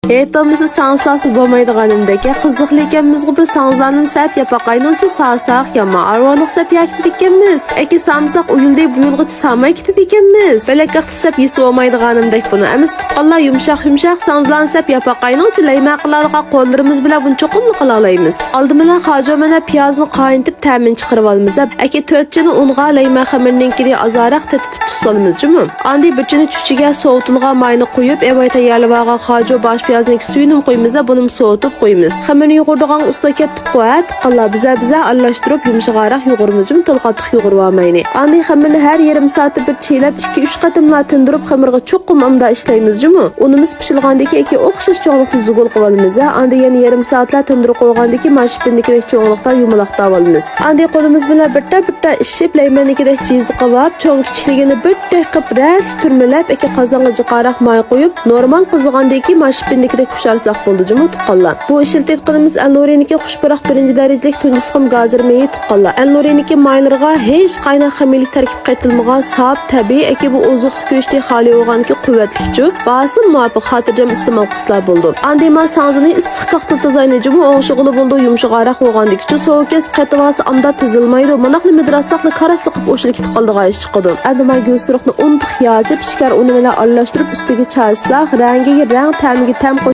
Etomisi sansası bo'lmaydiganimdagi qiziqligimizga bir sanzlarning sap yapaqaynuncha salsaq yama arvonuq sap yakib ekanmiz. Eki samsaq uyulday bu yulg'ich samay kitib ekanmiz. Belak iqtisab yesi bo'lmaydiganimdek buni emas tuqqanlar yumshoq sanzlarni sap yapaqaynuncha laymaqlarga qo'llarimiz bilan buni cho'qimli qila olamiz. Oldimdan hojo mana piyozni qayintib ta'min chiqarib olamiz. Eki 4 chini unga layma xamirninkini azaraq tetib tutamiz, jumi. Andi bir chini chuchiga sovutilgan mayni qo'yib, evay tayyorlab olgan hojo bosh piyozning suyini qo'yamiz, buni sovutib qo'yamiz. Xamirni yo'g'irdigan usta ketdi qo'yat, qalla biza aralashtirib yumshoqroq yo'g'irimiz, to'lqatib yo'g'irib olmayni. Andi xamirni har yarim soat bir cheylab 2-3 qatimlar tindirib xamirga cho'qim amda ishlaymiz, jumi. Unimiz pishilgandek eki o'xshash cho'nglikda zugul qilamiz. Andi yana yarim soatlar tindirib qo'ygandek mashpinnikidek cho'nglikda yumaloqda olamiz. Andi qo'limiz bilan bitta ishib laymanikidek chiziq qilib, cho'ng kichikligini bitta qilib turmalab eki qozonga jiqaroq may qo'yib, normal qizigandek mashpinnikidek pishirsak bo'ldi, jumi tuqqanlar. Bu ishiltayotganimiz Al-Nuriniki xushparaq birinchi darajalik tunji siqim gazir meyi tuqqanlar. Al-Nuriniki maylarga hech qaynoq xamirlik tarkib qaytilmagan saf tabiiy eki bu ozuq go'shti xoli bo'lganki quvvatlikchi, basim muvofiq xotirjam iste'mol qilsalar bo'ldi. Andi ma sanzini issiq vaqtda tozayni jumi o'shig'ili bo'ldi, yumshoqroq bo'lgandiki sovuqes qaytavasi amda tizilmaydi. Manaqli midrasaqni karasli qilib o'shilib qoldigan ish chiqadi. Endi ma gulsuruqni un yozib shikar uni bilan aralashtirib ustiga chalsak, rangiga rang, ta'miga